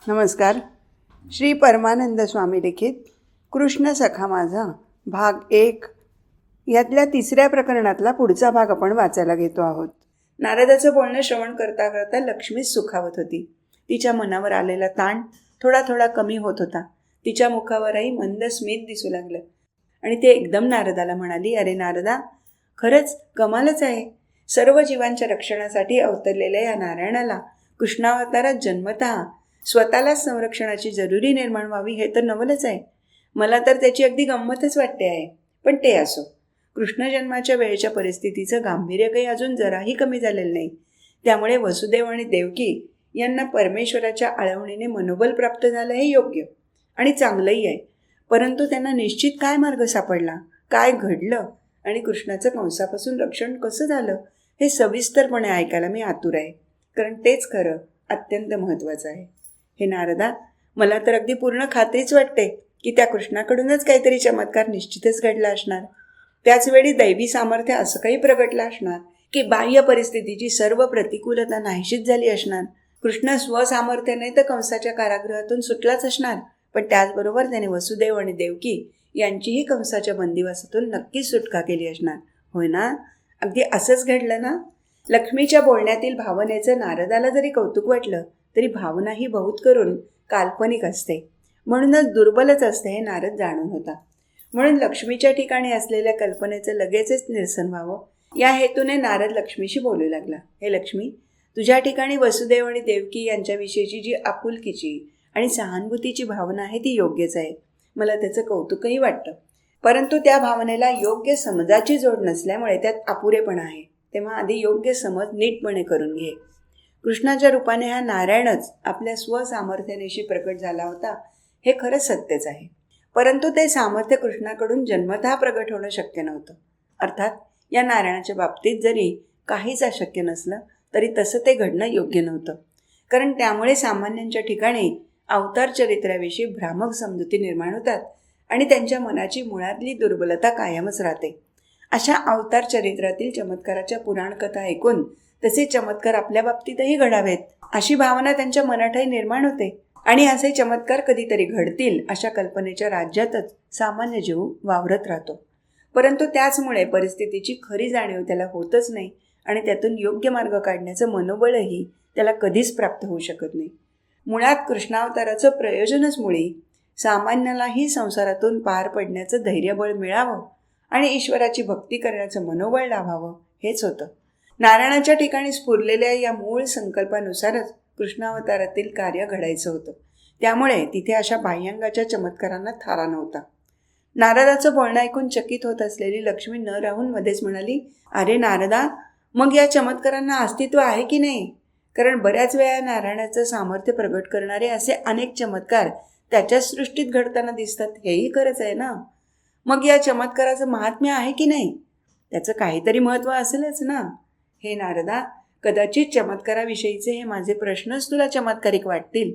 नमस्कार. श्री परमानंद स्वामी लिखित कृष्ण सखा माझा भाग 1 यातल्या 3ऱ्या प्रकरणातला पुढचा भाग आपण वाचायला घेतो आहोत. नारदाचं बोलणं श्रवण करता करता लक्ष्मी सुखावत होती. तिच्या मनावर आलेला ताण थोडा थोडा कमी होत होता. तिच्या मुखावरही मंद स्मित दिसू लागलं आणि ते एकदम नारदाला म्हणाली, अरे नारदा, खरंच कमालच आहे. सर्व जीवांच्या रक्षणासाठी अवतरलेल्या या नारायणाला कृष्णावतारात जन्मतः स्वतःलाच संरक्षणाची जरुरी निर्माण व्हावी हे तर नवलच आहे. मला तर त्याची अगदी गंमतच वाटते आहे. पण ते असो, कृष्ण जन्माच्या वेळेच्या परिस्थितीचं गांभीर्य काही अजून जराही कमी झालेलं नाही. त्यामुळे वसुदेव आणि देवकी यांना परमेश्वराच्या आळवणीने मनोबल प्राप्त झालं हे योग्य आणि चांगलंही आहे. परंतु त्यांना निश्चित काय मार्ग सापडला, काय घडलं आणि कृष्णाचं कंसापासून रक्षण कसं झालं हे सविस्तरपणे ऐकायला मी आतुर आहे. कारण तेच खरं अत्यंत महत्त्वाचं आहे. हे नारदा, मला तर अगदी पूर्ण खात्रीच वाटते की त्या कृष्णाकडूनच काहीतरी चमत्कार निश्चितच घडला असणार. त्याचवेळी दैवी सामर्थ्य असं काही प्रगटलं असणार की बाह्य परिस्थितीची सर्व प्रतिकूलता नाहीशीच झाली असणार. कृष्ण स्वसामर्थ्याने तर कंसाच्या कारागृहातून सुटलाच असणार, पण त्याचबरोबर त्याने वसुदेव आणि देवकी यांचीही कंसाच्या बंदिवासातून नक्कीच सुटका केली असणार. होय ना? अगदी असंच घडलं ना? लक्ष्मीच्या बोलण्यातील भावनेचं नारदाला जरी कौतुक वाटलं तरी भावना ही बहुत करून काल्पनिक असते, म्हणूनच दुर्बलच असते हे नारद जाणून होता. म्हणून लक्ष्मीच्या ठिकाणी असलेल्या कल्पनेचं लगेचच निरसन व्हावं या हेतूने नारद लक्ष्मीशी बोलू लागला. हे लक्ष्मी, तुझ्या ठिकाणी वसुदेव आणि देवकी यांच्याविषयीची जी आपुलकीची आणि सहानुभूतीची भावना आहे ती योग्यच आहे. मला त्याचं कौतुकही वाटतं. परंतु त्या भावनेला योग्य समजाची जोड नसल्यामुळे त्यात अपुरेपणा आहे. तेव्हा आधी योग्य समज नीटपणे करून घे. कृष्णाच्या रूपाने हा नारायणच आपल्या स्वसामर्थ्यानेशी प्रकट झाला होता हे खरंच सत्यच आहे. परंतु ते सामर्थ्य कृष्णाकडून जन्मतः प्रगट होणं शक्य नव्हतं. अर्थात या नारायणाच्या बाबतीत जरी काहीच अशक्य नसलं तरी तसं ते घडणं योग्य नव्हतं. कारण त्यामुळे सामान्यांच्या ठिकाणी अवतार चरित्राविषयी भ्रामक समजुती निर्माण होतात आणि त्यांच्या मनाची मुळातली दुर्बलता कायमच राहते. अशा अवतार चरित्रातील चमत्काराच्या पुराणकथा ऐकून तसे चमत्कार आपल्या बाबतीतही घडावेत अशी भावना त्यांच्या मनातही निर्माण होते आणि असे चमत्कार कधीतरी घडतील अशा कल्पनेच्या राज्यातच सामान्य जीव वावरत राहतो. परंतु त्याचमुळे परिस्थितीची खरी जाणीव त्याला होतच नाही आणि त्यातून योग्य मार्ग काढण्याचं मनोबलही त्याला कधीच प्राप्त होऊ शकत नाही. मुळात कृष्णावताराचं प्रयोजनच मुळी सामान्यालाही संसारातून पार पडण्याचं धैर्यबळ मिळावं आणि ईश्वराची भक्ती करण्याचं मनोबळ लाभावं हेच होतं. नारायणाच्या ठिकाणी स्फुरलेल्या या मूळ संकल्पानुसारच कृष्णावतारातील कार्य घडायचं होतं. त्यामुळे तिथे अशा बाह्यांगाच्या चमत्कारांना थारा नव्हता. नारदाचं बोलणं ऐकून चकित होत असलेली लक्ष्मी न राहून मध्येच म्हणाली, अरे नारदा, मग या चमत्कारांना अस्तित्व आहे की नाही? कारण बऱ्याच वेळा नारायणाचं सामर्थ्य प्रगट करणारे असे अनेक चमत्कार त्याच्या सृष्टीत घडताना दिसतात हेही खरंच आहे ना? मग या चमत्काराचं महात्म्य आहे की नाही? त्याचं काहीतरी महत्त्व असेलच ना? हे नारदा, कदाचित चमत्काराविषयीचे हे माझे प्रश्नच तुला चमत्कारिक वाटतील,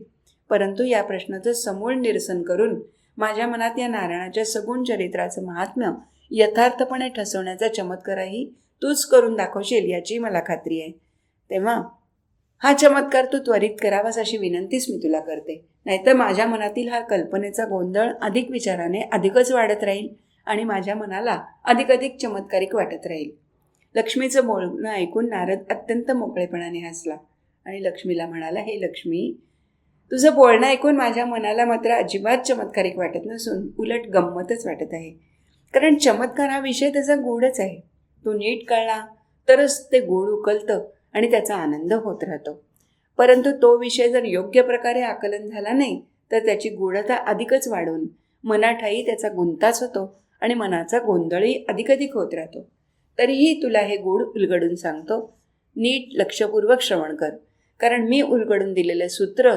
परंतु या प्रश्नाचं समूळ निरसन करून माझ्या मनात या नारायणाच्या सगुण चरित्राचं महात्म्य यथार्थपणे ठसवण्याचा चमत्कारही तूच करून दाखवशील याची मला खात्री आहे. तेव्हा हा चमत्कार तू त्वरित करावास अशी विनंतीच मी तुला करते. नाहीतर माझ्या मनातील हा कल्पनेचा गोंधळ अधिक विचाराने अधिकच वाढत राहील आणि माझ्या मनाला अधिक चमत्कारिक वाटत राहील. लक्ष्मीचं बोलणं ऐकून नारद अत्यंत मोकळेपणाने हसला आणि लक्ष्मीला म्हणाला, हे लक्ष्मी, तुझं बोलणं ऐकून माझ्या मनाला मात्र अजिबात चमत्कारिक वाटत नसून उलट गंमतच वाटत आहे. कारण चमत्कार हा विषय त्याचा गूढच आहे. तो नीट कळला तरच ते गूढ उकलतं आणि त्याचा आनंद होत राहतो. परंतु तो विषय जर योग्य प्रकारे आकलन झाला नाही तर त्याची गूढता अधिकच वाढून मनाठायी त्याचा गुंताच होतो आणि मनाचा गोंधळही अधिक होत राहतो. तरीही तुला हे गूढ उलगडून सांगतो. नीट लक्षपूर्वक श्रवण कर. कारण मी उलगडून दिलेले सूत्र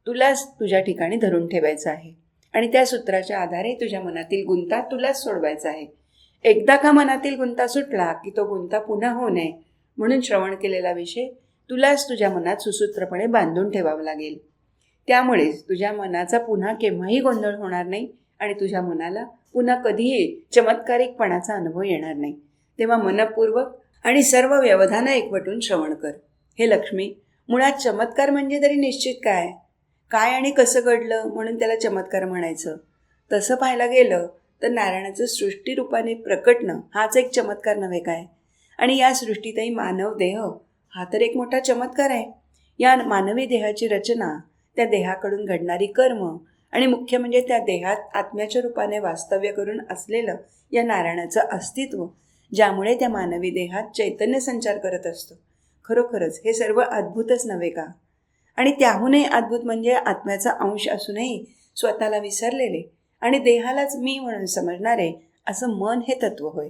तुलाच तुझ्या ठिकाणी धरून ठेवायचं आहे आणि त्या सूत्राच्या आधारे तुझ्या मनातील गुंता तुलाच सोडवायचा आहे. एकदा का मनातील गुंता सुटला की तो गुंता पुन्हा होऊ नये म्हणून श्रवण केलेला विषय तुलाच तुझ्या मनात सुसूत्रपणे बांधून ठेवावा लागेल. त्यामुळेच तुझ्या मनाचा पुन्हा केव्हाही गोंधळ होणार नाही आणि तुझ्या मनाला पुन्हा कधीही चमत्कारिकपणाचा अनुभव येणार नाही. तेव्हा मनपूर्वक आणि सर्व व्यवधानं एकवटून श्रवण कर. हे लक्ष्मी, मुळात चमत्कार म्हणजे तरी निश्चित काय? काय आणि कसं घडलं म्हणून त्याला चमत्कार म्हणायचं. तसं पाहायला गेलं तर नारायणाचं सृष्टीरूपाने प्रकटणं हाच एक चमत्कार नव्हे काय. आणि या सृष्टीतही मानव देह हा तर एक मोठा चमत्कार आहे. या मानवी देहाची रचना, त्या देहाकडून घडणारी कर्म आणि मुख्य म्हणजे त्या देहात आत्म्याच्या रूपाने वास्तव्य करून असलेलं या नारायणाचं अस्तित्व, ज्यामुळे त्या मानवी देहात चैतन्य संचार करत असतो. खरोखरच हे सर्व अद्भुतच नव्हे का. आणि त्याहूनही अद्भुत म्हणजे आत्म्याचा अंश असूनही स्वतःला विसरलेले आणि देहालाच मी म्हणून समजणारे असं मन हे तत्व होय.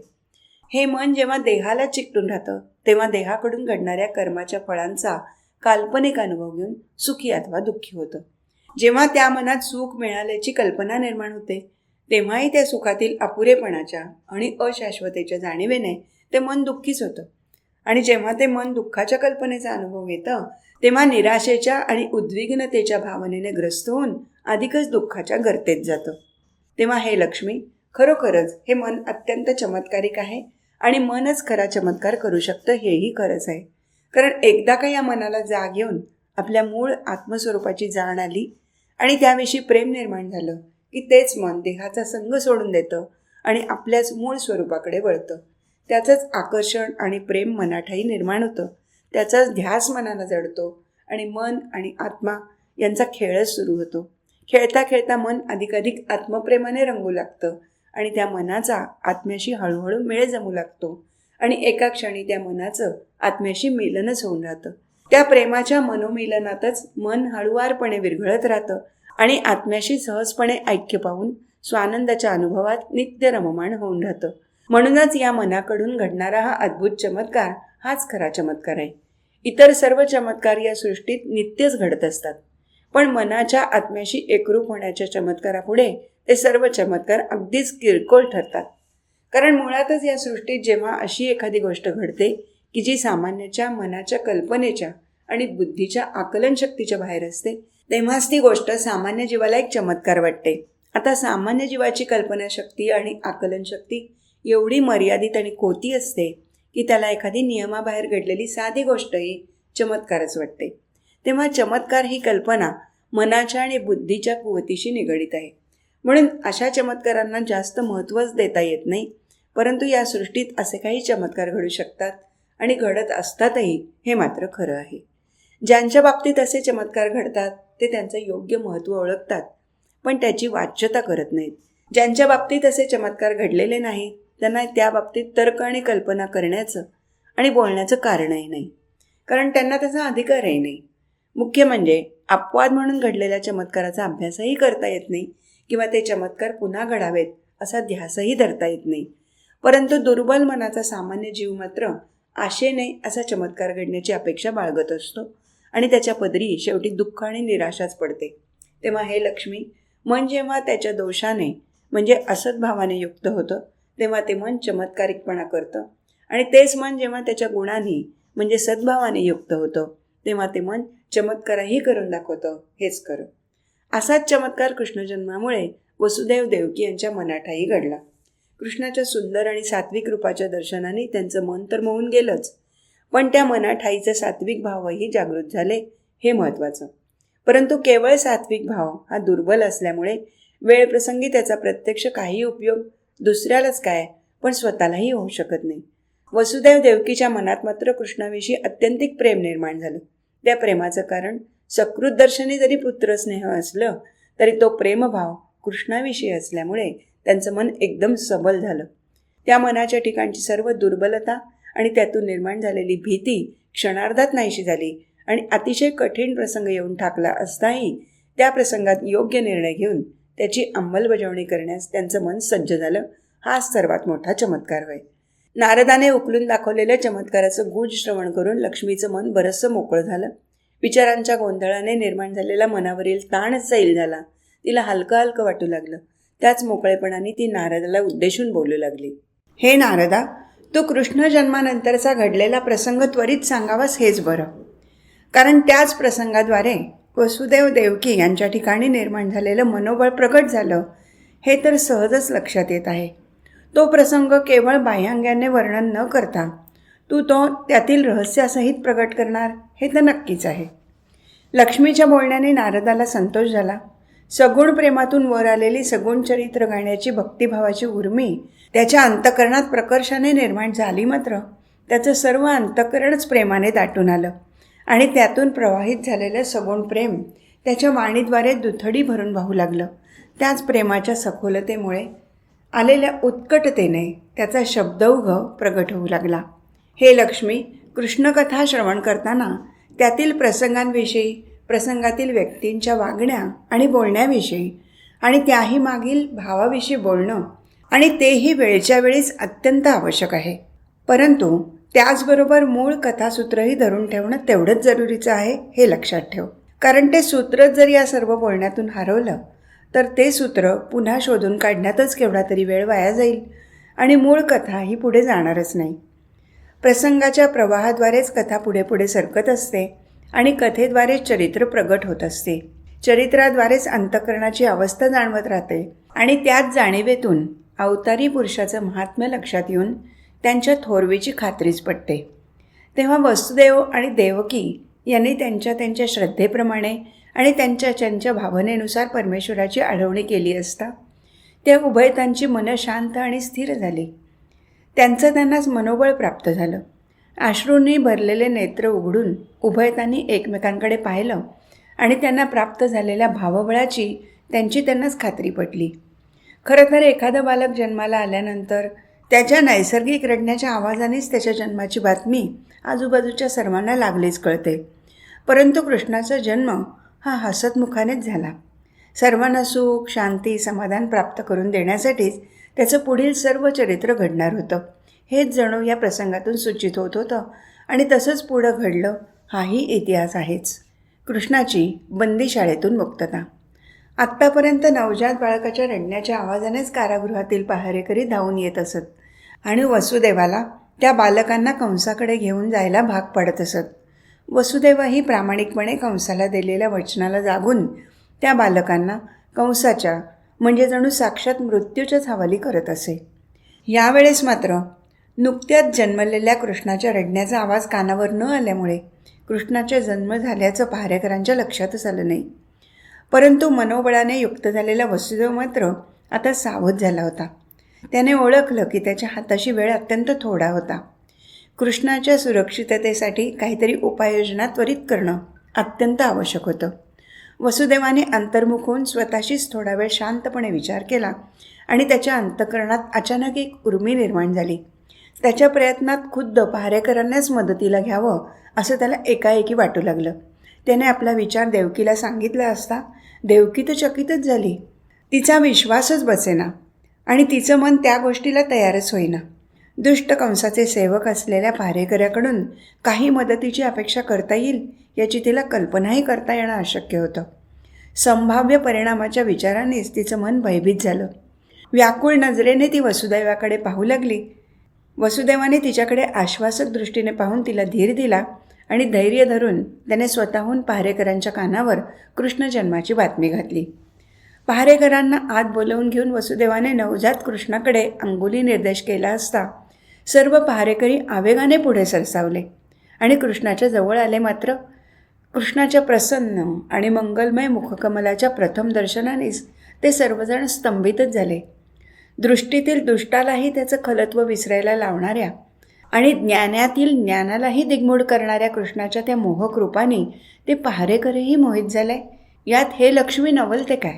हे मन जेव्हा देहाला चिकटून राहतं तेव्हा देहाकडून घडणाऱ्या कर्माच्या फळांचा काल्पनिक अनुभव घेऊन सुखी अथवा दुःखी होतं. जेव्हा त्या मनात सुख मिळाल्याची कल्पना निर्माण होते तेव्हाही त्या सुखातील अपुरेपणाच्या आणि अशाश्वतेच्या जाणीवेने ते मन दुःखीच होतं. आणि जेव्हा ते मन दुःखाच्या कल्पनेचा अनुभव घेतं तेव्हा निराशेच्या आणि उद्विग्नतेच्या भावनेने ग्रस्त होऊन अधिकच दुःखाच्या गर्तेत जातं. तेव्हा हे लक्ष्मी, खरोखरच हे मन अत्यंत चमत्कारिक आहे आणि मनच खरा चमत्कार करू शकतं हेही खरंच आहे. कारण एकदा का या मनाला जाग येऊन आपल्या मूळ आत्मस्वरूपाची जाण आली आणि त्याविषयी प्रेम निर्माण झालं की तेच मन देहाचा संग सोडून देतं आणि आपल्याच मूळ स्वरूपाकडे वळतं. त्याचंच आकर्षण आणि प्रेम मनाठाई निर्माण होतं. त्याचाच ध्यास मनाला जडतो आणि मन आणि आत्मा यांचा खेळच सुरू होतो. खेळता खेळता मन अधिकाधिक आत्मप्रेमाने रंगू लागतं आणि त्या मनाचा आत्म्याशी हळूहळू मेळ जमू लागतो आणि एका क्षणी त्या मनाचं आत्म्याशी मिलनच होऊन राहतं. त्या प्रेमाच्या मनोमिलनातच मन हळुवारपणे विरघळत राहतं आणि आत्म्याशी सहजपणे ऐक्य पाहून स्वानंदाच्या अनुभवात नित्य रममाण होऊन राहतं. म्हणूनच या मनाकडून घडणारा हा अद्भुत चमत्कार हाच खरा चमत्कार आहे. इतर सर्व चमत्कार या सृष्टीत नित्यच घडत असतात, पण मनाच्या आत्म्याशी एकरूप होण्याच्या चमत्कारापुढे ते सर्व चमत्कार अगदीच किरकोळ ठरतात. कारण मुळातच या सृष्टीत जेव्हा अशी एखादी गोष्ट घडते की जी सामान्याच्या मनाच्या कल्पनेच्या आणि बुद्धीच्या आकलनशक्तीच्या बाहेर असते, तेव्हाच ती गोष्ट सामान्य जीवाला एक चमत्कार वाटते. आता सामान्य जीवाची कल्पनाशक्ती आणि आकलनशक्ती एवढी मर्यादित आणि खोटी असते की त्याला एखादी नियमाबाहेर घडलेली साधी गोष्टही चमत्कारच वाटते. तेव्हा चमत्कार ही कल्पना मनाच्या आणि बुद्धीच्या कुवतीशी निगडीत आहे. म्हणून अशा चमत्कारांना जास्त महत्त्वच देता येत नाही. परंतु या सृष्टीत असे काही चमत्कार घडू शकतात आणि घडत असतातही, हे मात्र खरं आहे. ज्यांच्या बाबतीत असे चमत्कार घडतात ते त्यांचं योग्य महत्त्व ओळखतात, पण त्याची वाच्यता करत नाहीत. ज्यांच्या बाबतीत असे चमत्कार घडलेले नाही त्यांना त्या बाबतीत तर्क आणि कल्पना करण्याचं आणि बोलण्याचं कारणही नाही, कारण त्यांना त्याचा अधिकारही नाही. मुख्य म्हणजे अपवाद म्हणून घडलेल्या चमत्काराचा अभ्यासही करता येत नाही किंवा ते चमत्कार पुन्हा घडावेत असा ध्यासही धरता येत नाही. परंतु दुर्बल मनाचा सामान्य जीव मात्र आशेने असा चमत्कार घडण्याची अपेक्षा बाळगत असतो आणि त्याच्या पदरी शेवटी दुःख आणि निराशाच पडते. तेव्हा हे लक्ष्मी, मन जेव्हा त्याच्या दोषाने म्हणजे असद्भावाने युक्त होतं तेव्हा ते मन चमत्कारिकपणा करतं आणि तेच मन जेव्हा त्याच्या गुणांनी म्हणजे सद्भावाने युक्त होतं तेव्हा ते मन चमत्कारही करून दाखवतं. हेच खरं. असाच चमत्कार कृष्णजन्मामुळे वसुदेव देवकी यांच्या मनाठाई घडला. कृष्णाच्या सुंदर आणि सात्विक रूपाच्या दर्शनाने त्यांचं मन तर मोहून गेलंच, पण त्या मनाठाईचे सात्विक भावही जागृत झाले, हे महत्त्वाचं. परंतु केवळ सात्विक भाव हा दुर्बल असल्यामुळे वेळप्रसंगी त्याचा प्रत्यक्ष काही उपयोग दुसऱ्यालाच काय पण स्वतःलाही होऊ शकत नाही. वसुदेव देवकीच्या मनात मात्र कृष्णाविषयी अत्यंतिक प्रेम निर्माण झालं. त्या प्रेमाचं कारण सकृत दर्शनी जरी पुत्रस्नेह असलं तरी तो प्रेमभाव कृष्णाविषयी असल्यामुळे त्यांचं मन एकदम सबल झालं. त्या मनाच्या ठिकाणची सर्व दुर्बलता आणि त्यातून निर्माण झालेली भीती क्षणार्धात नाहीशी झाली आणि अतिशय कठीण प्रसंग येऊन ठाकला असताही त्या प्रसंगात योग्य निर्णय घेऊन त्याची अंमलबजावणी करण्यास त्यांचं मन सज्ज झालं. हाच सर्वात मोठा चमत्कार होय. नारदाने उकलून दाखवलेल्या चमत्काराचं गूढ श्रवण करून लक्ष्मीचं मन बरंचसं मोकळं झालं. विचारांच्या गोंधळाने निर्माण झालेला मनावरील ताणच सैल झाला. तिला हलकं हलकं वाटू लागलं. त्याच मोकळेपणाने ती नारदाला उद्देशून बोलू लागली. हे नारदा, तू कृष्ण जन्मानंतरचा घडलेला प्रसंग त्वरित सांगावास हेच बरं. कारण त्याच प्रसंगाद्वारे वसुदेव देवकी यांच्या ठिकाणी निर्माण झालेलं मनोबळ प्रकट झालं, हे तर सहजच लक्षात येत आहे. तो प्रसंग केवळ बाह्यांग्याने वर्णन न करता तू तो त्यातील रहस्यासहित प्रकट करणार हे तर नक्कीच आहे. लक्ष्मीच्या बोलण्याने नारदाला संतोष झाला. सगुण प्रेमातून वर आलेली सगुण चरित्र गाण्याची भक्तिभावाची उर्मी त्याच्या अंतःकरणात प्रकर्षाने निर्माण झाली. मात्र त्याचं सर्व अंतःकरणच प्रेमाने दाटून आलं आणि त्यातून प्रवाहित झालेलं सगुण प्रेम त्याच्या वाणीद्वारे दुथडी भरून वाहू लागलं. त्याच प्रेमाच्या सखोलतेमुळे आलेल्या उत्कटतेने त्याचा शब्दौघ प्रगट होऊ लागला. हे लक्ष्मी, कृष्णकथा श्रवण करताना त्यातील प्रसंगांविषयी, प्रसंगातील व्यक्तींच्या वागण्या आणि बोलण्याविषयी आणि त्याही मागील भावाविषयी बोलणं आणि तेही वेळच्या वेळीच अत्यंत आवश्यक आहे. परंतु त्याचबरोबर मूळ कथासूत्रही धरून ठेवणं तेवढंच जरुरीचं आहे, हे लक्षात ठेव. कारण ते सूत्रच जर या सर्व बोलण्यातून हरवलं तर ते सूत्र पुन्हा शोधून काढण्यातच केवढा तरी वेळ वाया जाईल आणि मूळ कथा ही पुढे जाणारच नाही. प्रसंगाच्या प्रवाहाद्वारेच कथा पुढे पुढे सरकत असते आणि कथेद्वारेच चरित्र प्रगट होत असते. चरित्राद्वारेच अंतःकरणाची अवस्था जाणवत राहते आणि त्याच जाणीवेतून अवतारी पुरुषाचं महात्म्य लक्षात येऊन त्यांच्या थोरवीची खात्रीच पटते. तेव्हा वसुदेव आणि देवकी यांनी त्यांच्या श्रद्धेप्रमाणे आणि त्यांच्या भावनेनुसार परमेश्वराची आढवणी केली असता त्या उभयतांची मनं शांत आणि स्थिर झाली. त्यांचं त्यांनाच मनोबळ प्राप्त झालं. अश्रूंनी भरलेले नेत्र उघडून उभयतांनी एकमेकांकडे पाहिलं आणि त्यांना प्राप्त झालेल्या भावबळाची त्यांनाच खात्री पटली. खरं तर एखादं बालक जन्माला आल्यानंतर त्याच्या नैसर्गिक रडण्याच्या आवाजानेच त्याच्या जन्माची बातमी आजूबाजूच्या सर्वांना लागलीच कळते. परंतु कृष्णाचा जन्म हा हसतमुखानेच झाला. सर्वांना सुख, शांती, समाधान प्राप्त करून देण्यासाठीच त्याचं पुढील सर्व चरित्र घडणार होतं. हेच जणू या प्रसंगातून सूचित होत होतं आणि तसंच पुढं घडलं, हाही इतिहास आहेच. कृष्णाची बंदीशाळेतून मुक्तता. आत्तापर्यंत नवजात बाळकाच्या रडण्याच्या आवाजानेच कारागृहातील पहारेकरी धावून येत असत आणि वसुदेवाला त्या बालकांना कंसाकडे घेऊन जायला भाग पडत असत. वसुदेवही प्रामाणिकपणे कंसाला दिलेल्या वचनाला जागून त्या बालकांना कंसाच्या म्हणजे जणू साक्षात मृत्यूच्याच हवाली करत असे. यावेळेस मात्र नुकत्याच जन्मलेल्या कृष्णाच्या रडण्याचा आवाज कानावर न आल्यामुळे कृष्णाचा जन्म झाल्याचं पहारेकरांच्या लक्षातच आलं नाही. परंतु मनोबळाने युक्त झालेला वसुदेव मात्र आता सावध झाला होता. त्याने ओळखलं की त्याच्या हाताशी वेळ अत्यंत थोडा होता. कृष्णाच्या सुरक्षिततेसाठी काहीतरी उपाययोजना त्वरित करणं अत्यंत आवश्यक होतं. वसुदेवाने अंतर्मुख होऊन स्वतःशीच थोडा वेळ शांतपणे विचार केला आणि त्याच्या अंतःकरणात अचानक एक उर्मी निर्माण झाली. त्याच्या प्रयत्नात खुद्द पहारेकरांनाच मदतीला घ्यावं असं त्याला एकाएकी वाटू लागलं. त्याने आपला विचार देवकीला सांगितला असता देवकी तर चकितच झाली. तिचा विश्वासच बसेना आणि तिचं मन त्या गोष्टीला तयारच होईना. दुष्ट कंसाचे सेवक असलेल्या पहारेकऱ्याकडून काही मदतीची अपेक्षा करता येईल याची तिला कल्पनाही करता येणं अशक्य होतं. संभाव्य परिणामाच्या विचारानेच तिचं मन भयभीत झालं. व्याकुळ नजरेने ती वसुदेवाकडे पाहू लागली. वसुदेवाने तिच्याकडे आश्वासक दृष्टीने पाहून तिला धीर दिला आणि धैर्य धरून त्याने स्वतःहून पहारेकरांच्या कानावर कृष्ण जन्माची बातमी घातली. पहारेकरांना आत बोलवून घेऊन वसुदेवाने नवजात कृष्णाकडे अंगुली निर्देश केला असता सर्व पहारेकरी आवेगाने पुढे सरसावले आणि कृष्णाच्या जवळ आले. मात्र कृष्णाच्या प्रसन्न आणि मंगलमय मुखकमलाच्या प्रथम दर्शनानेच ते सर्वजण स्तंभितच झाले. दृष्टीतील दुष्टालाही त्याचं खलत्व विसरायला लावणाऱ्या आणि ज्ञानातील ज्ञानालाही दिग्मूढ करणाऱ्या कृष्णाच्या त्या मोहक रूपाने ते पहारेकरीही मोहित झाले. यात हे लक्ष्मी नवलते काय?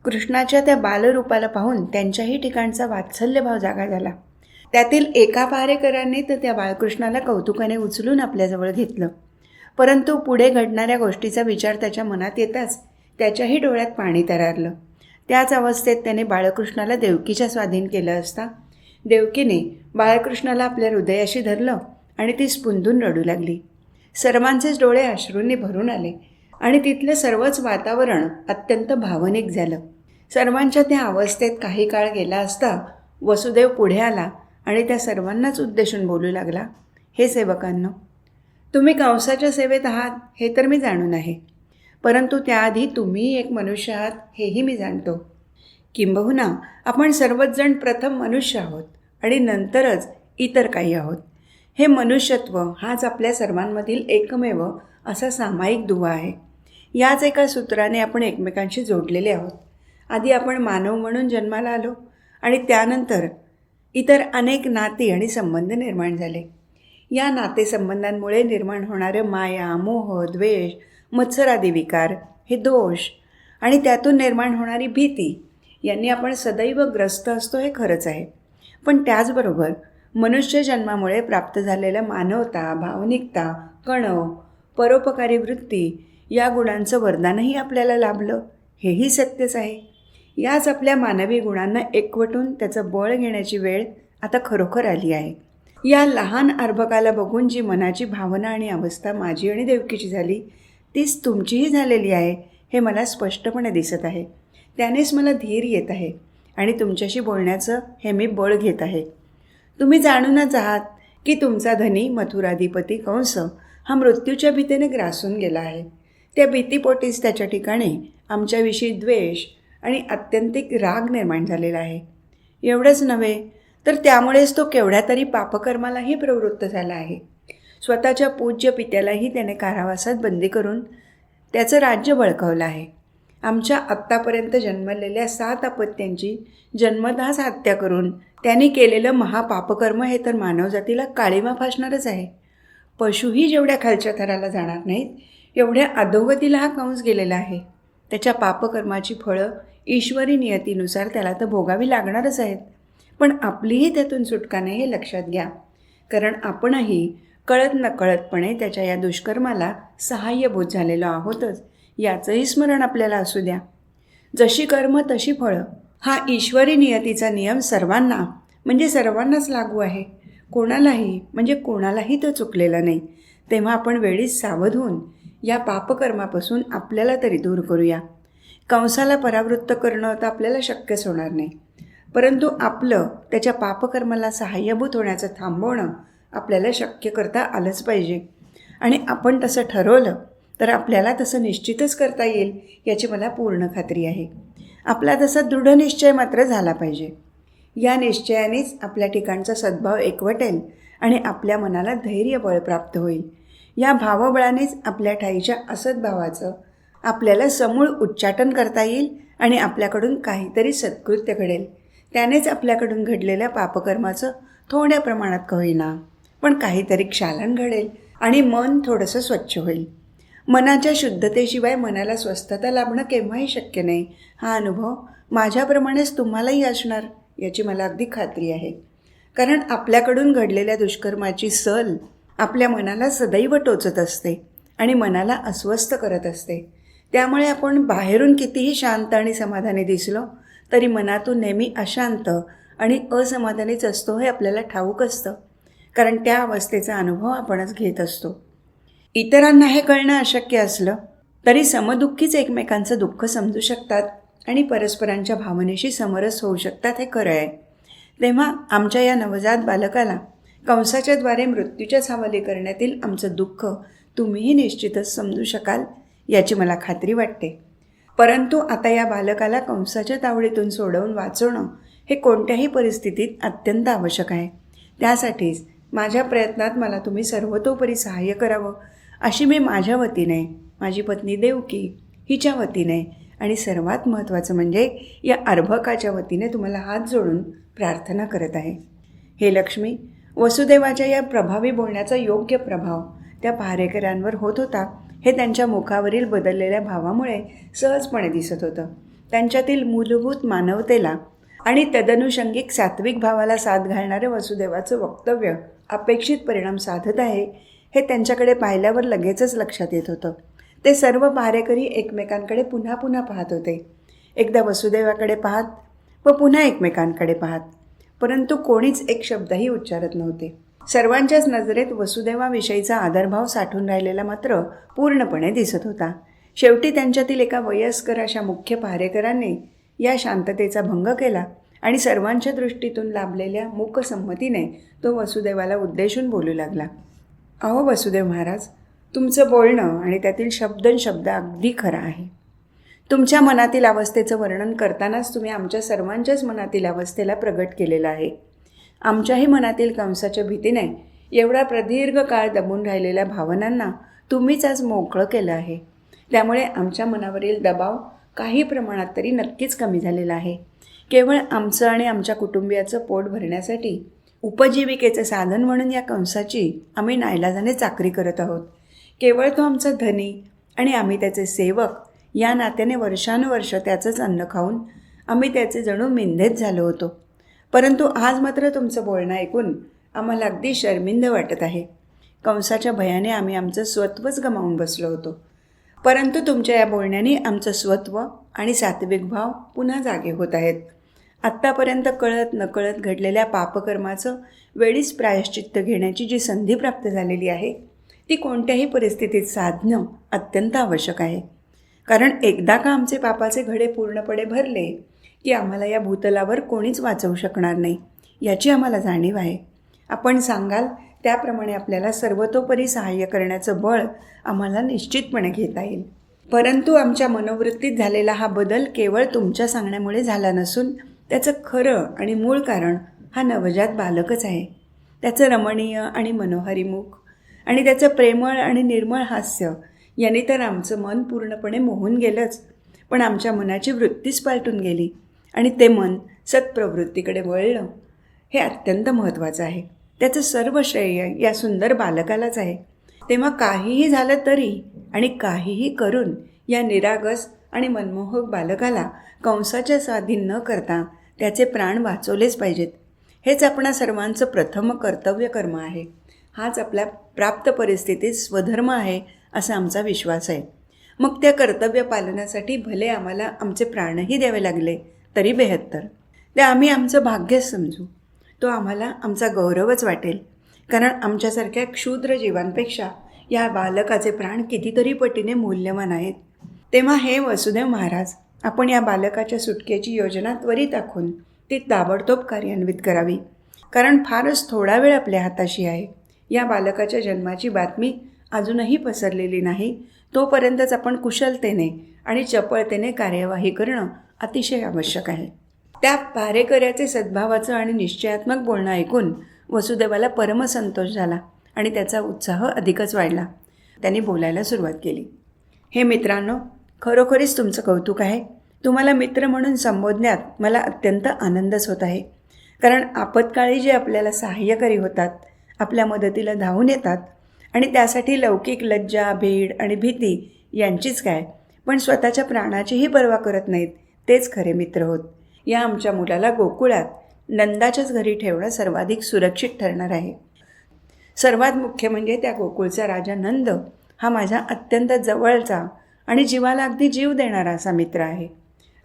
कृष्णाच्या त्या बालरूपाला पाहून त्यांच्याही ठिकाणचा वात्सल्यभाव जागा झाला. त्यातील एका पहारेकरांनी तर त्या बाळकृष्णाला कौतुकाने उचलून आपल्याजवळ घेतलं. परंतु पुढे घडणाऱ्या गोष्टीचा विचार त्याच्या मनात येताच त्याच्याही डोळ्यात पाणी तरारलं. त्याच अवस्थेत त्याने बाळकृष्णाला देवकीच्या स्वाधीन केलं असता देवकीने बाळकृष्णाला आपल्या हृदयाशी धरलं आणि ती स्फुंदून रडू लागली. सर्वांचेच डोळे अश्रूंनी भरून आले आणि तिथलं सर्वच वातावरण अत्यंत भावनिक झालं. सर्वांच्या त्या अवस्थेत काही काळ गेला असता वसुदेव पुढे आला आणि त्या सर्वांनाच उद्देशून बोलू लागला. हे सेवकांनो, तुम्ही कंसाच्या सेवेत आहात हे तर मी जाणून आहे, परंतु त्याआधी तुम्ही एक मनुष्य आहात हेही मी जाणतो. किंबहुना आपण सर्वच जण प्रथम मनुष्य आहोत आणि नंतरच इतर काही आहोत. हे मनुष्यत्व हाच आपल्या सर्वांमधील एकमेव असा सामायिक दुवा आहे. याच एका सूत्राने आपण एकमेकांशी जोडलेले आहोत. आधी आपण मानव म्हणून जन्माला आलो आणि त्यानंतर इतर अनेक नाती आणि संबंध निर्माण झाले. या नातेसंबंधांमुळे निर्माण होणारं माया, मोह, द्वेष, मत्सरादी विकार, हे दोष आणि त्यातून निर्माण होणारी भीती यांनी आपण सदैव ग्रस्त असतो हे खरंच आहे. पण त्याचबरोबर मनुष्य जन्मामुळे प्राप्त झालेल्या मानवता, भावनिकता, कणव, परोपकारी वृत्ती या गुणांचं वरदानही आपल्याला लाभलं हेही सत्यच आहे. याच आपल्या मानवी गुणांना एकवटून त्याचं बळ घेण्याची वेळ आता खरोखर आली आहे. या लहान अर्भकाला बघून जी मनाची भावना आणि अवस्था माझी आणि देवकीची झाली तीच तुमचीही झालेली आहे हे मला स्पष्टपणे दिसत आहे. त्यानेच मला धीर येत आहे आणि तुमच्याशी बोलण्याचं हे मी बळ घेत आहे. तुम्ही जाणूनच आहात की तुमचा धनी मथुराधिपती कंस हा मृत्यूच्या भीतीने ग्रासून गेला आहे. त्या भीतीपोटीच त्याच्या ठिकाणी आमच्याविषयी द्वेष आणि आत्यंतिक राग निर्माण झालेला आहे. एवढंच नव्हे तर त्यामुळेच तो केवढ्या तरी पापकर्मालाही प्रवृत्त झाला आहे. स्वतःच्या पूज्य पित्यालाही त्याने कारावासात बंदी करून त्याचं राज्य बळकावलं आहे. आमच्या आत्तापर्यंत जन्मलेल्या 7 अपत्यांची जन्मतःच हत्या करून त्यांनी केलेलं महापापकर्म हे तर मानवजातीला काळिमा फासणारच आहे. पशुही जेवढ्या खालच्या थराला जाणार नाहीत एवढ्या अधोगतीला हा कंस गेलेला आहे. त्याच्या पापकर्माची फळं ईश्वरी नियतीनुसार त्याला तर भोगावी लागणारच आहेत. पण आपलीही त्यातून सुटका नाही हे लक्षात घ्या, कारण आपणही कळत नकळतपणे त्याच्या या दुष्कर्माला सहाय्यभूत झालेलो आहोतच याचंही स्मरण आपल्याला असू द्या. जशी कर्म तशी फळं हा ईश्वरी नियतीचा नियम सर्वांनाच लागू आहे. कोणालाही तो चुकलेला नाही. तेव्हा आपण वेळीच सावध होऊन या पापकर्मापासून आपल्याला तरी दूर करूया. कंसाला परावृत्त करणं तर आपल्याला शक्यच होणार नाही, परंतु आपलं त्याच्या पापकर्माला सहाय्यभूत होण्याचं थांबवणं आपल्याला शक्य करता आलंच पाहिजे. आणि आपण तसं ठरवलं तर आपल्याला तसं निश्चितच करता येईल याची मला पूर्ण खात्री आहे. आपला तसा दृढ निश्चय मात्र झाला पाहिजे. या निश्चयानेच आपल्या ठिकाणचा सद्भाव एकवटेल आणि आपल्या मनाला धैर्यबळ प्राप्त होईल. या भावबळानेच आपल्या ठाईच्या असद्भावाचं आपल्याला समूळ उच्चाटन करता येईल आणि आपल्याकडून काहीतरी सत्कृत्य घडेल. त्यानेच आपल्याकडून घडलेल्या पापकर्माचं थोड्या प्रमाणात का होईना पण काहीतरी क्षालन घडेल आणि मन थोडंसं स्वच्छ होईल. मनाच्या शुद्धतेशिवाय मनाला स्वस्थता लाभणं केव्हाही शक्य नाही. हा अनुभव माझ्याप्रमाणेच तुम्हालाही असणार याची मला अगदी खात्री आहे. कारण आपल्याकडून घडलेल्या दुष्कर्माची सल आपल्या मनाला सदैव टोचत असते आणि मनाला अस्वस्थ करत असते. त्यामुळे आपण बाहेरून कितीही शांत आणि समाधानी दिसलो तरी मनातून नेहमी अशांत आणि असमाधानीच असतो हे आपल्याला ठाऊक असतं, कारण त्या अवस्थेचा अनुभव आपणच घेत असतो. इतरांना हे कळणं अशक्य असलं तरी समदुःखीच एकमेकांचं दुःख समजू शकतात आणि परस्परांच्या भावनेशी समरस होऊ शकतात हे खरं आहे. तेव्हा आमच्या या नवजात बालकाला कंसाच्याद्वारे मृत्यूच्याच हवाली करण्यातील आमचं दुःख तुम्हीही निश्चितच समजू शकाल याची मला खात्री वाटते. परंतु आता या बालकाला कंसाच्या तावडीतून सोडवून वाचवणं हे कोणत्याही परिस्थितीत अत्यंत आवश्यक आहे. त्यासाठीच माझ्या प्रयत्नात मला तुम्ही सर्वतोपरी सहाय्य करावं अशी मी माझ्या वतीने, माझी पत्नी देवकी हिच्या वतीने आणि सर्वात महत्त्वाचं म्हणजे या अर्भकाच्या वतीने तुम्हाला हात जोडून प्रार्थना करत आहे. हे लक्ष्मी, वसुदेवाच्या या प्रभावी बोलण्याचा योग्य प्रभाव त्या पहारेकऱ्यांवर होत होता हे त्यांच्या मुखावरील बदललेल्या भावामुळे सहजपणे दिसत होतं. त्यांच्यातील मूलभूत मानवतेला आणि तदनुषंगिक सात्विक भावाला साथ घालणारे वसुदेवाचं वक्तव्य अपेक्षित परिणाम साधत आहे हे त्यांच्याकडे पाहिल्यावर लगेचच लक्षात येत होतं. ते सर्व पहारेकरी एकमेकांकडे पुन्हा पुन्हा पाहत होते. एकदा वसुदेवाकडे पाहत व पुन्हा एकमेकांकडे पाहत, परंतु कोणीच एक शब्दही उच्चारत नव्हते. सर्वांच्याच नजरेत वसुदेवाविषयीचा आदरभाव साठून राहिलेला मात्र पूर्णपणे दिसत होता. शेवटी त्यांच्यातील एका वयस्कर अशा मुख्य पहारेकरांनी या शांततेचा भंग केला आणि सर्वांच्या दृष्टीतून लाभलेल्या मूकसंमतीने तो वसुदेवाला उद्देशून बोलू लागला. अहो वसुदेव महाराज, तुमचं बोलणं आणि त्यातील शब्द अगदी खरं आहे. तुमच्या मनातील अवस्थेचं वर्णन करतानाच तुम्ही आमच्या सर्वांच्याच मनातील अवस्थेला प्रगट केलेलं आहे. आमच्याही मनातील कंसाच्या भीतीने एवढा प्रदीर्घ काळ दबून राहिलेल्या भावनांना तुम्हीच आज मोकळं केलं आहे. त्यामुळे आमच्या मनावरील दबाव काही प्रमाणात तरी नक्कीच कमी झालेला आहे. केवळ आमचं आणि आमच्या कुटुंबियाचं पोट भरण्यासाठी उपजीविकेचं साधन म्हणून या कंसाची आम्ही नाईलाजाने चाकरी करत आहोत. केवळ तो आमचा धनी आणि आम्ही त्याचे सेवक या नात्याने वर्षानुवर्ष त्याचंच अन्न खाऊन आम्ही त्याचे जणू मिंधेच झालो होतो. परंतु आज मात्र तुमचं बोलणं ऐकून आम्हाला अगदी शर्मिंद वाटत आहे. कंसाच्या भयाने आम्ही आमचं स्वत्वच गमावून बसलो होतो. परंतु तुमच्या या बोलण्याने आमचं स्वत्व आणि सात्विक भाव पुन्हा जागे होत आहेत. आत्तापर्यंत कळत नकळत घडलेल्या पापकर्माचं वेळीच प्रायश्चित्त घेण्याची जी संधी प्राप्त झालेली आहे ती कोणत्याही परिस्थितीत साधणं अत्यंत आवश्यक आहे. कारण एकदा का आमचे पापाचे घडे पूर्णपणे भरले की आम्हाला या भूतलावर कोणीच वाचवू शकणार नाही याची आम्हाला जाणीव आहे. आपण सांगाल त्याप्रमाणे आपल्याला सर्वतोपरी सहाय्य करण्याचं बळ आम्हाला निश्चितपणे घेता येईल. परंतु आमच्या मनोवृत्तीत झालेला हा बदल केवळ तुमच्या सांगण्यामुळे झाला नसून त्याचं खरं आणि मूळ कारण हा नवजात बालकच आहे. त्याचं रमणीय आणि मनोहारी मुख आणि त्याचं प्रेमळ आणि निर्मळ हास्य यांनी तर आमचं मन पूर्णपणे मोहून गेलंच, पण आमच्या मनाची वृत्तीच पालटून गेली आणि ते मन सत्प्रवृत्तीकडे वळलं. हे अत्यंत महत्त्वाचं आहे. त्याचं सर्व श्रेय या सुंदर बालकालाच आहे. तेव्हा काहीही झालं तरी आणि काहीही करून या निरागस आणि मनमोहक बालकाला कंसाच्या स्वाधीन न करता त्याचे प्राण वाचवलेच पाहिजेत. हेच आपणा सर्वांचं प्रथम कर्तव्य कर्म आहे. हाच आपल्या प्राप्त परिस्थितीत स्वधर्म आहे असा आमचा विश्वास आहे. मग त्या कर्तव्य पालनासाठी भले आम्हाला आमचे प्राणही द्यावे लागले तरी बेहत्तर. ते आम्ही आमचं भाग्यच समजू. तो आम्हाला आमचा गौरवच वाटेल. कारण आमच्यासारख्या क्षुद्र जीवांपेक्षा या बालकाचे प्राण कितीतरी पटीने मूल्यवान आहेत. तेव्हा हे वसुदेव महाराज, आपण या बालकाच्या सुटकेची योजना त्वरित आखून ती ताबडतोब कार्यान्वित करावी. कारण फारच थोडा वेळ आपल्या हाताशी आहे. या बालकाच्या जन्माची बातमी अजूनही पसरलेली नाही. तोपर्यंतच आपण कुशलतेने आणि चपळतेने कार्यवाही करणं अतिशय आवश्यक आहे. त्या भारेकऱ्याचे सद्भावाचं आणि निश्चयात्मक बोलणं ऐकून वसुदेवाला परमसंतोष झाला आणि त्याचा उत्साह अधिकच वाढला. त्यांनी बोलायला सुरुवात केली. हे मित्रांनो, खरोखरीच तुमचं कौतुक आहे. तुम्हाला मित्र म्हणून संबोधण्यात मला अत्यंत आनंदच होत आहे. कारण आपत्काळी जे आपल्याला सहाय्यकारी होतात, आपल्या मदतीला धावून येतात आणि त्यासाठी लौकिक लज्जा, भीड आणि भीती यांचीच काय, पण स्वतःच्या प्राणाचीही पर्वा करत नाहीत, तेच खरे मित्र होत. या आमच्या मुलाला गोकुळात नंदाच्याच घरी ठेवणं सर्वाधिक सुरक्षित ठरणार आहे. सर्वात मुख्य म्हणजे त्या गोकुळचा राजा नंद हा माझा अत्यंत जवळचा आणि जीवाला अगदी जीव देणारा असा मित्र आहे.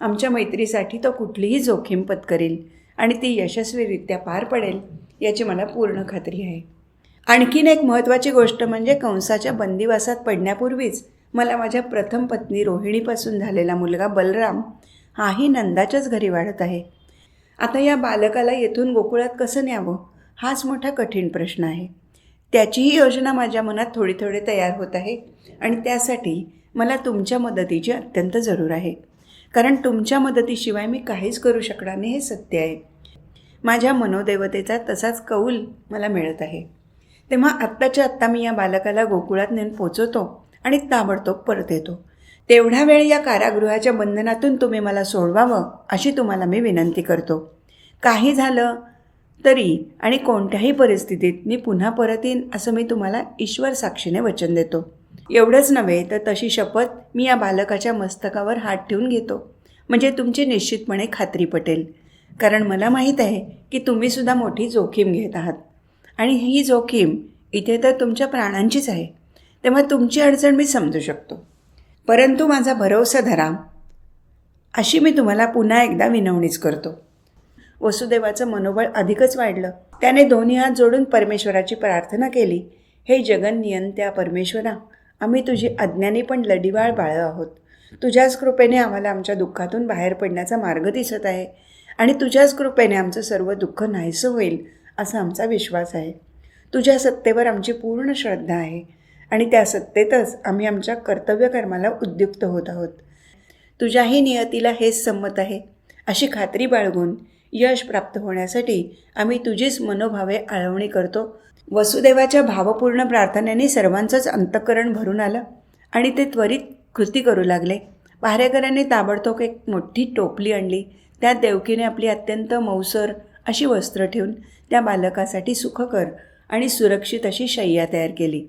आमच्या मैत्रीसाठी तो कुठलीही जोखीम पत्करेल आणि ती यशस्वीरित्या पार पडेल याची मला पूर्ण खात्री आहे. आणखीन एक महत्त्वाची गोष्ट म्हणजे कंसाच्या बंदिवासात पडण्यापूर्वीच मला माझ्या प्रथम पत्नी रोहिणीपासून झालेला मुलगा बलराम हाही नंदाच्याच घरी वाढत आहे. आता या बालकाला येथून गोकुळात कसं न्यावं हाच मोठा कठीण प्रश्न आहे. त्याचीही योजना माझ्या मनात थोडी थोडी तयार होत आहे आणि त्यासाठी मला तुमच्या मदतीची अत्यंत जरूर आहे. कारण तुमच्या मदतीशिवाय मी काहीच करू शकणार नाही हे सत्य आहे. माझ्या मनोदेवतेचा तसाच कौल मला मिळत आहे. तेव्हा आत्ताच्या आत्ता मी या बालकाला गोकुळात नेऊन पोचवतो आणि ताबडतोब परत येतो. तेवढा वेळ या कारागृहाच्या बंधनातून तुम्ही मला सोडवावं अशी तुम्हाला मी विनंती करतो. काही झालं तरी आणि कोणत्याही परिस्थितीत मी पुन्हा परत येईन असं मी तुम्हाला ईश्वर साक्षीने वचन देतो. एवढंच नव्हे तर तशी शपथ मी या बालकाच्या मस्तकावर हात ठेवून घेतो, म्हणजे तुमची निश्चितपणे खात्री पटेल. कारण मला माहीत आहे की तुम्हीसुद्धा मोठी जोखीम घेत आहात आणि ही जोखीम इथे तर तुमच्या प्राणांचीच आहे. तेव्हा तुमची अडचण मी समजू शकतो, परंतु माझा भरवसा धरा अशी मी तुम्हाला पुन्हा एकदा विनवणीच करतो. वसुदेवाचं मनोबळ अधिकच वाढलं. त्याने दोन्ही हात जोडून परमेश्वराची प्रार्थना केली. हे जगन्नियंत्या परमेश्वरा, आम्ही तुझी अज्ञानी पण लढीवाळ बाळं आहोत. तुझ्याच कृपेने आम्हाला आमच्या दुःखातून बाहेर पडण्याचा मार्ग दिसत आहे आणि तुझ्याच कृपेने आमचं सर्व दुःख नाहीसं होईल असा आमचा विश्वास आहे. तुझ्या सत्तेवर आमची पूर्ण श्रद्धा आहे आणि त्या सत्तेतच आम्ही आमच्या कर्तव्यकर्माला उद्युक्त होत आहोत. तुझ्याही नियतीला हेच संमत आहे अशी खात्री बाळगून यश प्राप्त होण्यासाठी आम्ही तुझीच मनोभावे आळवणी करतो. वसुदेवाच्या भावपूर्ण प्रार्थनेने सर्वांचंच अंतःकरण भरून आलं आणि ते त्वरित कृती करू लागले. पहारेकरांनी ताबडतोब एक मोठी टोपली आणली. त्यात देवकीने आपली अत्यंत मौसर अशी वस्त्र ठेवून त्या बालकासाठी सुखकर आणि सुरक्षित अशी शय्या तयार केली.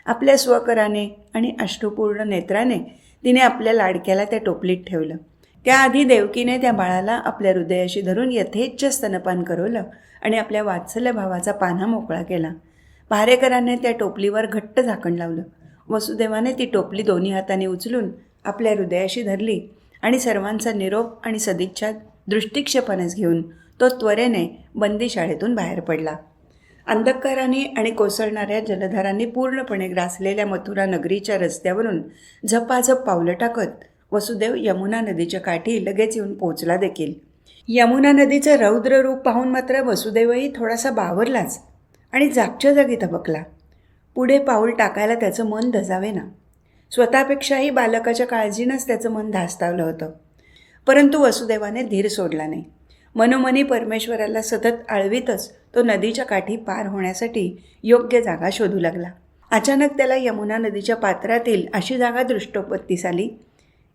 आपल्या स्वकराने आणि अश्रुपूर्ण नेत्राने तिने आपल्या लाडक्याला त्या टोपलीत ठेवलं. त्याआधी देवकीने त्या बाळाला आपल्या हृदयाशी धरून यथेच्छ स्तनपान करवलं आणि आपल्या वात्सल्य भावाचा पान्हा मोकळा केला. पहारेकरांनी त्या टोपलीवर घट्ट झाकण लावलं. वसुदेवाने ती टोपली दोन्ही हाताने उचलून आपल्या हृदयाशी धरली आणि सर्वांचा निरोप आणि सदिच्छा दृष्टिक्षेपानेच घेऊन तो त्वरेने बंदीशाळेतून बाहेर पडला. अंधकाराने आणि कोसळणाऱ्या जलधारांनी पूर्णपणे ग्रासलेल्या मथुरा नगरीच्या रस्त्यावरून झपाझप पावलं टाकत वसुदेव यमुना नदीच्या काठी लगेच येऊन पोचला देखील. यमुना नदीचं रौद्र रूप पाहून मात्र वसुदेवही थोडासा बावरलाच आणि जागच्या जागी थबकला. पुढे पाऊल टाकायला त्याचं मन धजावेना. स्वतःपेक्षाही बालकाच्या काळजीनंच त्याचं मन धास्तावलं होतं. परंतु वसुदेवाने धीर सोडला नाही. मनोमनी परमेश्वराला सतत आळवीतच तो नदीच्या काठी पार होण्यासाठी योग्य जागा शोधू लागला. अचानक त्याला यमुना नदीच्या पात्रातील अशी जागा दृष्टोपत्तीस आली.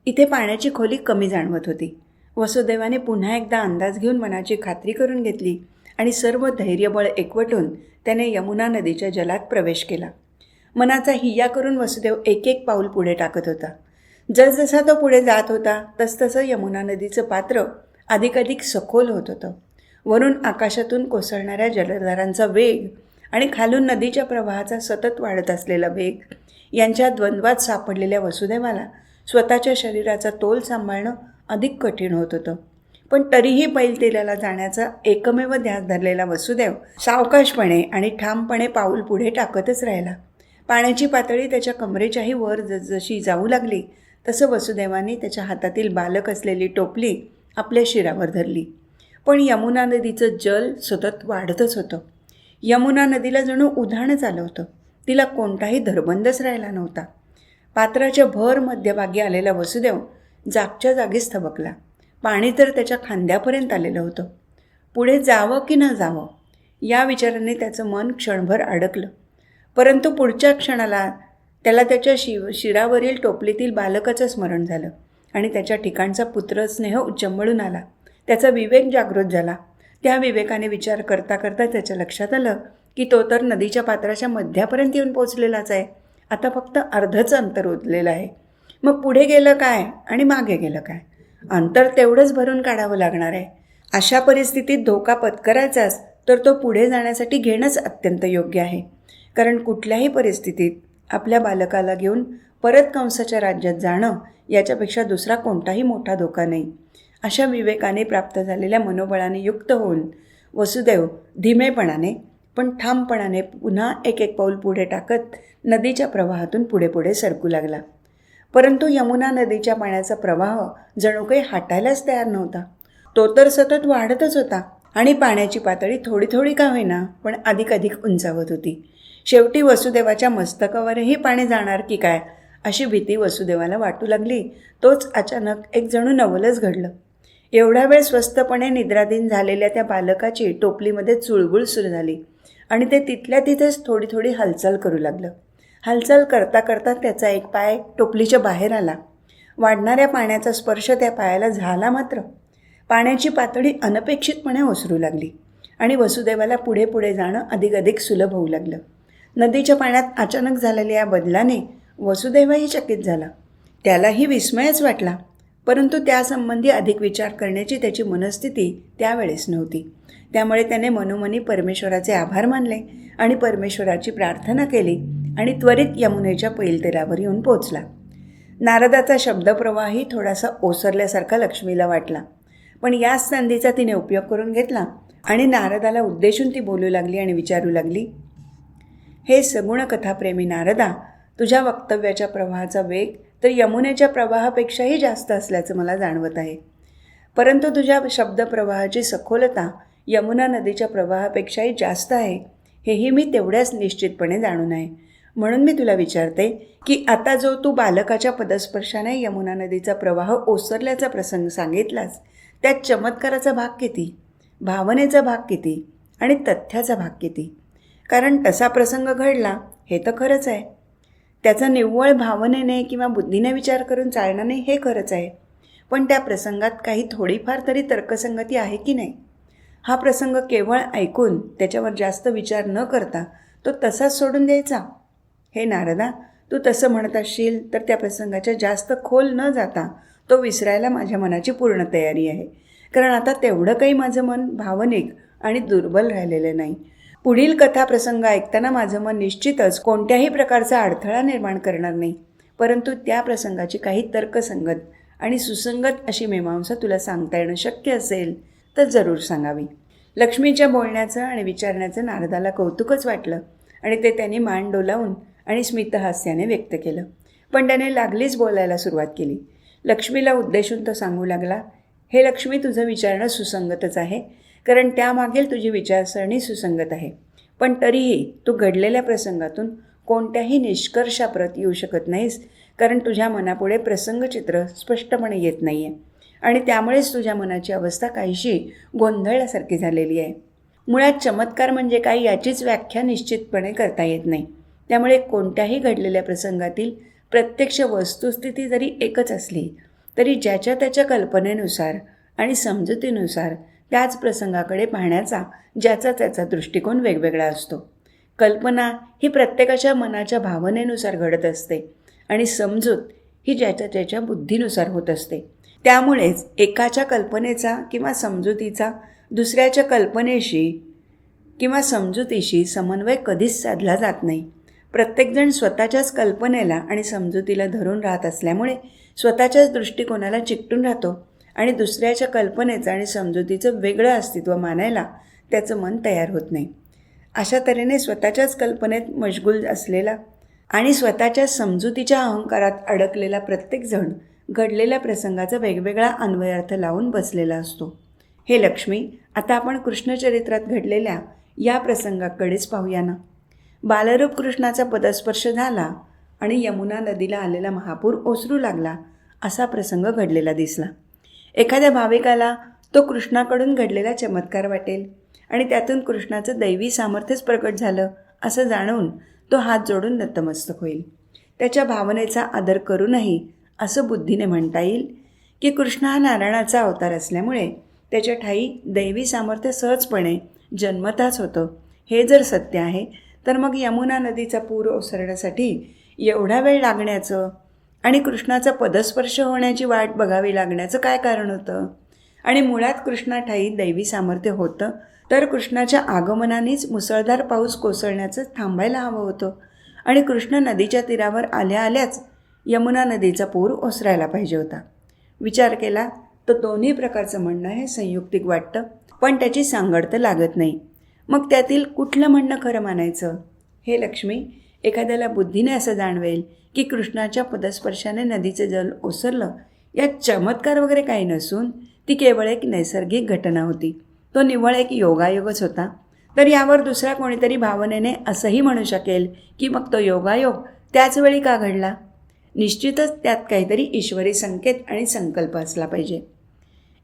इथे पाण्याची खोली कमी जाणवत होती. वसुदेवाने पुन्हा एकदा अंदाज घेऊन मनाची खात्री करून घेतली आणि सर्व धैर्यबळ एकवटून त्याने यमुना नदीच्या जलात प्रवेश केला. मनाचा हिय्या करून वसुदेव एक एक पाऊल पुढे टाकत होता. जसजसा तो पुढे जात होता तसतसं यमुना नदीचं पात्र अधिकाधिक सखोल होत होतं. वरून आकाशातून कोसळणाऱ्या जलधारांचा वेग आणि खालून नदीच्या प्रवाहाचा सतत वाढत असलेला वेग यांच्या द्वंद्वात सापडलेल्या वसुदेवाला स्वतःच्या शरीराचा तोल सांभाळणं अधिक कठीण होत होतं. पण तरीही बैलतेलाला जाण्याचा एकमेव ध्यास धरलेला वसुदेव सावकाशपणे आणि ठामपणे पाऊल पुढे टाकतच राहिला. पाण्याची पातळी त्याच्या कमरेच्याही वर जशी जाऊ लागली तसं वसुदेवाने त्याच्या हातातील बालक असलेली टोपली आपल्या शिरावर धरली. पण यमुना नदीचं जल सतत वाढतच होतं. यमुना नदीला जणू उधाणच आलं होतं. तिला कोणताही धरबंदच राहिला नव्हता. पात्राच्या भर मध्यभागी आलेला वसुदेव जागच्या जागीच थबकला. पाणी तर त्याच्या खांद्यापर्यंत आलेलं होतं. पुढे जावं की न जावं या विचाराने त्याचं मन क्षणभर अडकलं. परंतु पुढच्या क्षणाला त्याला त्याच्या शिरावरील टोपलीतील बालकाचं स्मरण झालं आणि त्याच्या ठिकाणचा पुत्रस्नेह उच्चंबळून आला. त्याचा विवेक जागृत झाला. त्या विवेकाने विचार करता करता त्याच्या लक्षात आलं की तो तर नदीच्या पात्राच्या मध्यापर्यंत येऊन पोचलेलाच आहे. आता फक्त अर्धचं अंतर उरलेलं आहे. मग पुढे गेलं काय आणि मागे गेलं काय? अंतर तेवढंच भरून काढावं लागणार आहे. अशा परिस्थितीत धोका पत्करायचाच तर तो पुढे जाण्यासाठी घेणंच अत्यंत योग्य आहे. कारण कुठल्याही परिस्थितीत आपल्या बालकाला घेऊन परत कंसाच्या राज्यात जाणं याच्यापेक्षा दुसरा कोणताही मोठा धोका नाही. अशा विवेकाने प्राप्त झालेल्या मनोबळाने युक्त होऊन वसुदेव धीमेपणाने पण ठामपणाने पुन्हा एक एक पाऊल पुढे टाकत नदीच्या प्रवाहातून पुढे पुढे सरकू लागला. परंतु यमुना नदीच्या पाण्याचा प्रवाह जणू काही हटायलाच तयार नव्हता. तो तर सतत वाढतच होता आणि पाण्याची पातळी थोडी थोडी का होईना पण अधिक उंचावत होती. शेवटी वसुदेवाच्या मस्तकावरही पाणी जाणार की काय अशी भीती वसुदेवाला वाटू लागली. तोच अचानक एक जणू नवलच घडलं. एवढा वेळ स्वस्थपणे निद्राधीन झालेल्या त्या बालकाची टोपलीमध्ये चुळबुळ सुरू झाली आणि ते तिथल्या तिथेच थोडी थोडी हालचाल करू लागलं. हालचाल करता करता त्याचा एक पाय टोपलीच्या बाहेर आला. वाढणाऱ्या पाण्याचा स्पर्श त्या पायाला झाला. मात्र पाण्याची पातळी अनपेक्षितपणे ओसरू लागली आणि वसुदेवाला पुढे पुढे जाणं अधिक सुलभ होऊ लागलं. नदीच्या पाण्यात अचानक झालेल्या या बदलाने वसुदेवही चकित झाला. त्यालाही विस्मयच वाटला. परंतु त्यासंबंधी अधिक विचार करण्याची त्याची मनस्थिती त्यावेळेस नव्हती. त्यामुळे त्याने मनोमनी परमेश्वराचे आभार मानले आणि परमेश्वराची प्रार्थना केली आणि त्वरित यमुनेच्या पैलतीरावर येऊन पोचला. नारदाचा शब्दप्रवाहही थोडासा ओसरल्यासारखा लक्ष्मीला वाटला. पण याच संधीचा तिने उपयोग करून घेतला आणि नारदाला उद्देशून ती बोलू लागली आणि विचारू लागली, हे सगुण कथाप्रेमी नारदा, तुझ्या वक्तव्याच्या प्रवाहाचा वेग तर यमुनेच्या प्रवाहापेक्षाही जास्त असल्याचं मला जाणवत आहे. परंतु तुझ्या शब्दप्रवाहाची सखोलता यमुना नदीच्या प्रवाहापेक्षाही जास्त आहे हेही मी तेवढ्याच निश्चितपणे जाणून आहे. म्हणून मी तुला विचारते की आता जो तू बालकाच्या पदस्पर्शाने यमुना नदीचा प्रवाह ओसरल्याचा प्रसंग सांगितलास त्यात चमत्काराचा भाग किती, भावनेचा भाग किती आणि तथ्याचा भाग किती? कारण तसा प्रसंग घडला हे तर खरंच आहे. त्याचा निव्वळ भावनेने किंवा बुद्धीने विचार करून चालणार नाही हे खरंच आहे, पण त्या प्रसंगात काही थोडीफार तरी तर्कसंगती आहे की नाही? हा प्रसंग केवळ ऐकून त्याच्यावर जास्त विचार न करता तो तसाच सोडून द्यायचा? हे नारदा, तू तसं म्हणत असशील तर त्या प्रसंगाच्या जास्त खोल न जाता तो विसरायला माझ्या मनाची पूर्ण तयारी आहे, कारण आता तेवढं काही माझं मन भावनिक आणि दुर्बल राहिलेलं नाही. पुढील कथाप्रसंग ऐकताना माझं मन निश्चितच कोणत्याही प्रकारचा अडथळा निर्माण करणार नाही, परंतु त्या प्रसंगाची काही तर्कसंगत आणि सुसंगत अशी मीमांसा तुला सांगता येणं शक्य असेल तर जरूर सांगावी. लक्ष्मीच्या बोलण्याचं आणि विचारण्याचं नारदाला कौतुकच वाटलं आणि ते त्यांनी मान डोलावून आणि स्मितहास्याने व्यक्त केलं. पण त्याने लागलीच बोलायला सुरुवात केली. लक्ष्मीला उद्देशून तो सांगू लागला, हे लक्ष्मी, तुझं विचारणं सुसंगतच आहे, कारण त्यामागील तुझी विचारसरणी सुसंगत आहे. पण तरीही तू घडलेल्या प्रसंगातून कोणत्याही निष्कर्षाप्रत येऊ शकत नाहीस, कारण तुझ्या मनापुढे प्रसंगचित्र स्पष्टपणे येत नाही आहे आणि त्यामुळेच तुझ्या मनाची अवस्था काहीशी गोंधळल्यासारखी झालेली आहे. मुळात चमत्कार म्हणजे काय याचीच व्याख्या निश्चितपणे करता येत नाही. त्यामुळे कोणत्याही घडलेल्या प्रसंगातील प्रत्यक्ष वस्तुस्थिती जरी एकच असली तरी ज्याच्या त्याच्या कल्पनेनुसार आणि समजुतीनुसार त्याच प्रसंगाकडे पाहण्याचा ज्याचा त्याचा दृष्टिकोन वेगवेगळा असतो. कल्पना ही प्रत्येकाच्या मनाच्या भावनेनुसार घडत असते आणि समजूत ही ज्याच्या त्याच्या बुद्धीनुसार होत असते. त्यामुळेच एकाच्या कल्पनेचा किंवा समजुतीचा दुसऱ्याच्या कल्पनेशी किंवा समजुतीशी समन्वय कधीच साधला जात नाही. प्रत्येकजण स्वतःच्याच कल्पनेला आणि समजुतीला धरून राहत असल्यामुळे स्वतःच्याच दृष्टिकोनाला चिकटून राहतो आणि दुसऱ्याच्या कल्पनेचं आणि समजुतीचं वेगळं अस्तित्व मानायला त्याचं मन तयार होत नाही. अशा तऱ्हेने स्वतःच्याच कल्पनेत मशगूल असलेला आणि स्वतःच्या समजुतीच्या अहंकारात अडकलेला प्रत्येकजण घडलेल्या प्रसंगाचा वेगवेगळा अन्वयार्थ लावून बसलेला असतो. हे लक्ष्मी, आता आपण कृष्णचरित्रात घडलेल्या या प्रसंगाकडेच पाहूया ना. बालरूप कृष्णाचा पदस्पर्श झाला आणि यमुना नदीला आलेला महापूर ओसरू लागला असा प्रसंग घडलेला दिसला. एखाद्या भाविकाला तो कृष्णाकडून घडलेला चमत्कार वाटेल आणि त्यातून कृष्णाचं दैवी सामर्थ्यच प्रकट झालं असं जाणून तो हात जोडून नतमस्तक होईल. त्याच्या भावनेचा आदर करूनही असं बुद्धीने म्हणता येईल की कृष्ण हा नारायणाचा अवतार असल्यामुळे त्याच्या ठाई दैवी सामर्थ्य सहजपणे जन्मताच होतं. हे जर सत्य आहे तर मग यमुना नदीचा पूर ओसरण्यासाठी एवढा वेळ लागण्याचं आणि कृष्णाचा पदस्पर्श होण्याची वाट बघावी लागण्याचं काय कारण होतं? आणि मुळात कृष्णाठाई दैवी सामर्थ्य होतं तर कृष्णाच्या आगमनानेच मुसळधार पाऊस कोसळण्याचं थांबायला हवं होतं आणि कृष्ण नदीच्या तीरावर आल्या आल्याच यमुना नदीचा पूर ओसरायला पाहिजे होता. विचार केला तर दोन्ही प्रकारचं म्हणणं हे संयुक्तिक वाटतं, पण त्याची सांगड तर लागत नाही. मग त्यातील कुठलं म्हणणं खरं मानायचं? हे लक्ष्मी, एखाद्याला बुद्धीने असं जाणवेल की कृष्णाच्या पदस्पर्शाने नदीचे जल ओसरलं, यात चमत्कार वगैरे काही नसून ती केवळ एक नैसर्गिक घटना होती. तो निव्वळ एक योगायोगच होता. तर यावर दुसरा कोणीतरी भावनेने असंही म्हणू शकेल की मग तो योगायोग त्याच वेळी का घडला? निश्चितच त्यात काहीतरी ईश्वरी संकेत आणि संकल्प असला पाहिजे.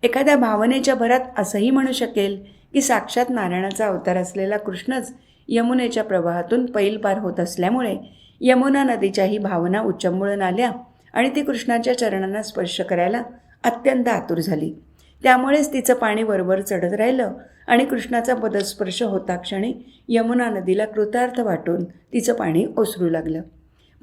एखाद्या भावनेच्या भरात असंही म्हणू शकेल की साक्षात नारायणाचा अवतार असलेला कृष्णच यमुनेच्या प्रवाहातून पैल पार होत असल्यामुळे यमुना नदीच्याही भावना उच्चंबळून आल्या आणि ती कृष्णाच्या चरणांना स्पर्श करायला अत्यंत आतुर झाली. त्यामुळेच तिचं पाणी वरवर चढत राहिलं आणि कृष्णाचा पदस्पर्श होता क्षणी यमुना नदीला कृतार्थ वाटून तिचं पाणी ओसरू लागलं.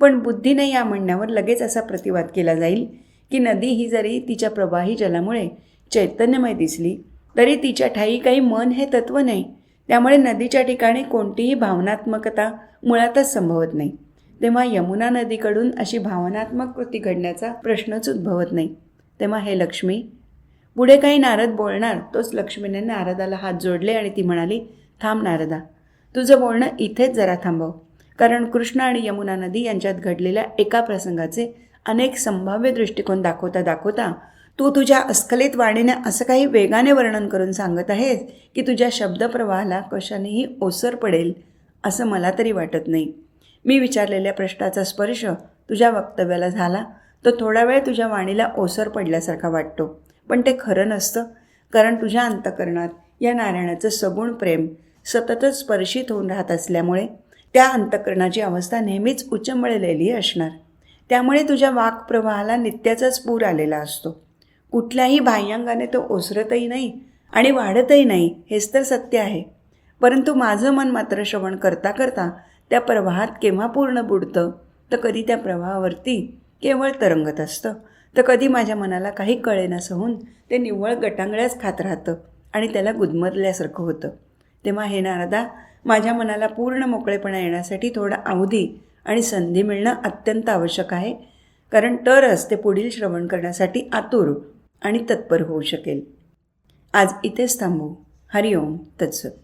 पण बुद्धीने या म्हणण्यावर लगेच असा प्रतिवाद केला जाईल की नदी ही जरी तिच्या प्रवाही जलामुळे चैतन्यमय दिसली तरी तिच्या ठाई काही मन हे तत्त्व नाही. त्यामुळे नदीच्या ठिकाणी कोणतीही भावनात्मकता मुळातच संभवत नाही. तेव्हा यमुना नदीकडून अशी भावनात्मक कृती घडण्याचा प्रश्नच उद्भवत नाही. तेव्हा हे लक्ष्मी, पुढे काही नारद बोलणार तोच लक्ष्मीने नारदाला हात जोडले आणि ती म्हणाली, थांब नारदा, तुझं बोलणं इथेच जरा थांबव, कारण कृष्ण आणि यमुना नदी यांच्यात घडलेल्या एका प्रसंगाचे अनेक संभाव्य दृष्टिकोन दाखवता दाखवता तू तुझ्या अस्खलित वाणीने असं काही वेगाने वर्णन करून सांगत आहेस की तुझ्या शब्दप्रवाहाला कशानेही ओसर पडेल असं मला तरी वाटत नाही. मी विचारलेल्या प्रश्नाचा स्पर्श तुझ्या वक्तव्याला झाला तर थोडा वेळ तुझ्या वाणीला ओसर पडल्यासारखा वाटतो, पण ते खरं नसतं, कारण तुझ्या अंतःकरणात या नारायणाचं सगुण प्रेम सततच स्पर्शित होऊन राहत असल्यामुळे त्या अंतःकरणाची अवस्था नेहमीच उचंबळलेली असणार. त्यामुळे तुझ्या वाक्प्रवाहाला नित्याचाच पूर आलेला असतो. कुठल्याही बाह्यांगाने तो ओसरतही नाही आणि वाढतही नाही, हेच तर सत्य आहे. परंतु माझं मन मात्र श्रवण करता करता त्या प्रवाहात केव्हा पूर्ण बुडतं, तर कधी त्या प्रवाहावरती केवळ तरंगत असतं, तर कधी माझ्या मनाला काही कळेनासं होऊन ते निव्वळ गटांगळ्याच खात राहतं आणि त्याला गुदमरल्यासारखं होतं. तेव्हा हे नारदा, माझ्या मनाला पूर्ण मोकळेपणा येण्यासाठी थोडा अवधी आणि संधी मिळणं अत्यंत आवश्यक आहे, कारण तरच ते पुढील श्रवण करण्यासाठी आतुर आणि तत्पर होऊ शकेल. आज इथेच थांबू. हरिओम तत्सत.